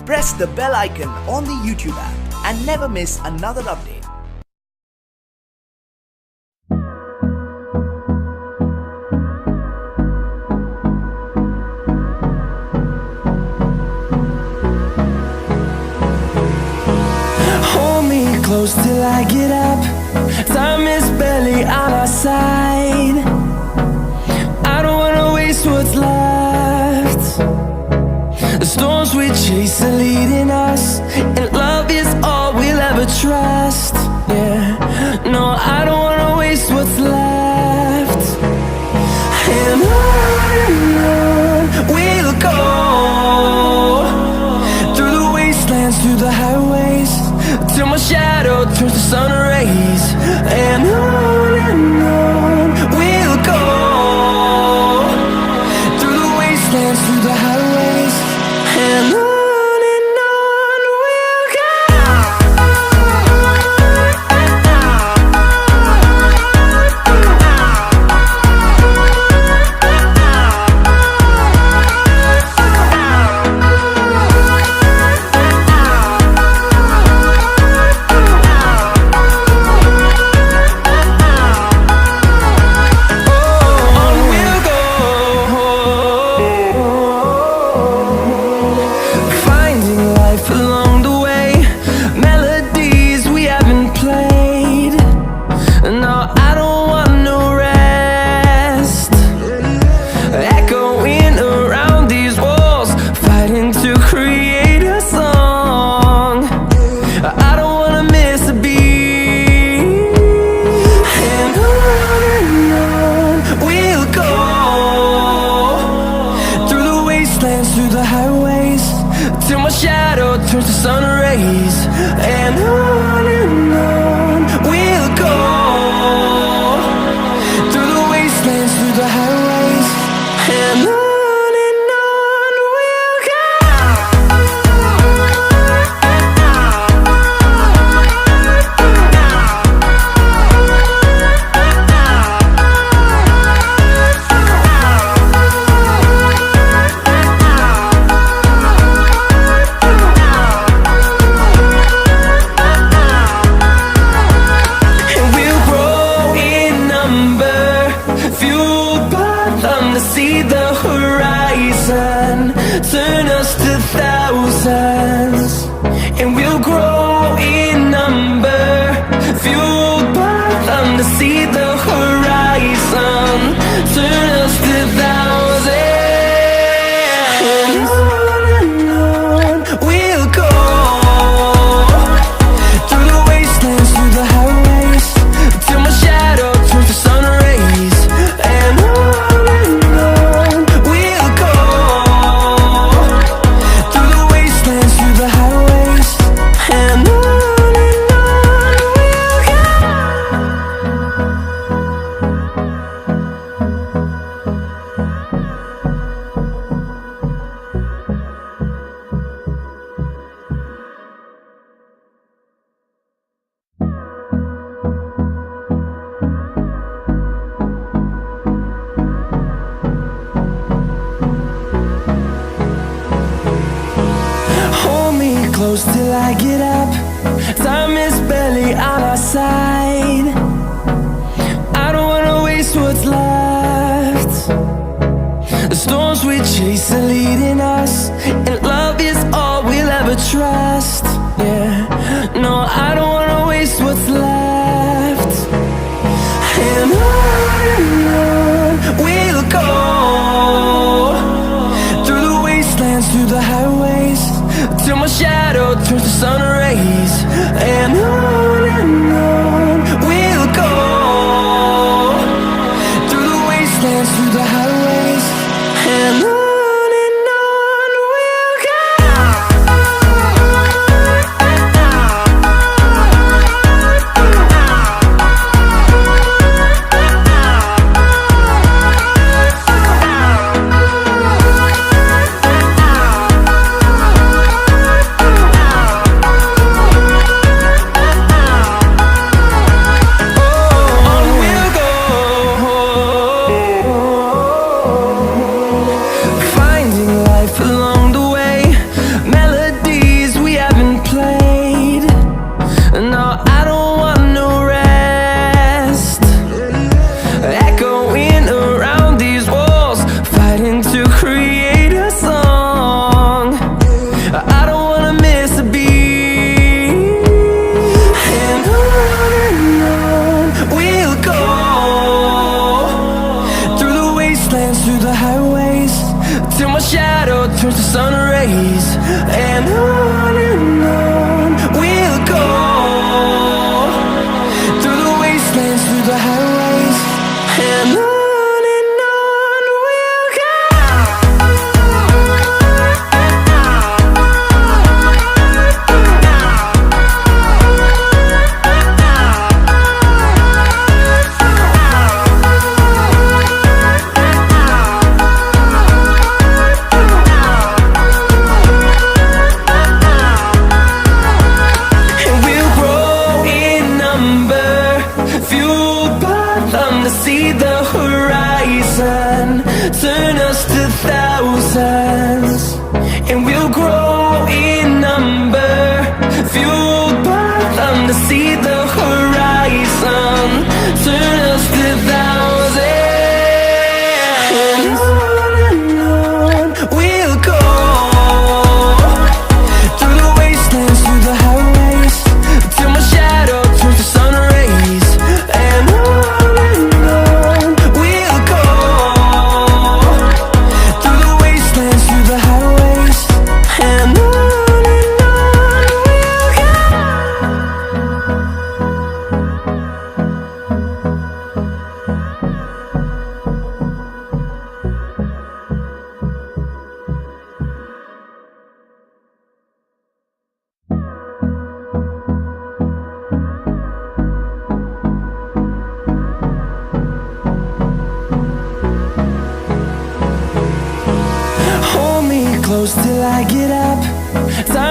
press the bell icon on the YouTube app and never miss another update. Hold me close till I get up. Time is barely on our side. I don't wanna waste what's left. The storms we chase are leading us, and love is all we'll ever trust. Yeah, no, I don't wanna waste what's left. And on we'll go, through the wastelands, through the highways, till my shadow turns to sun rays. And on we'll go, through the wastelands, through the highways, and on we'll go. Through the highways, till my shadow turns to sun rays. And on we'll go, through the wastelands, through the highways, and on we'll go. See the horizon, turn us to thousands, and we'll grow in number, fueled by them. To see the horizon, turn us to thousands, and on we'll go, through the wastelands, through the highways, till my shadow turns to sun rays. And close till I get up. Time is barely on our side. I don't wanna waste what's left. The storms we chase are leading us, and love is all we'll ever trust. Yeah, no, I don't wanna waste what's left. And on we'll go, through the wastelands, through the highways, till my shadow turns to sun rays. And on we'll go, through the wastelands, through the highways, and on. rays. And on we'll go, through the wastelands, through the highways. And on we'll go. To see the horizon, turn us to thousands, and we'll grow in number, fueled by them. To see the horizon, turn us to thousands, and on we'll go, through the wastelands, through the highways, till my shadow turns to sun rays. And close till I get up. Time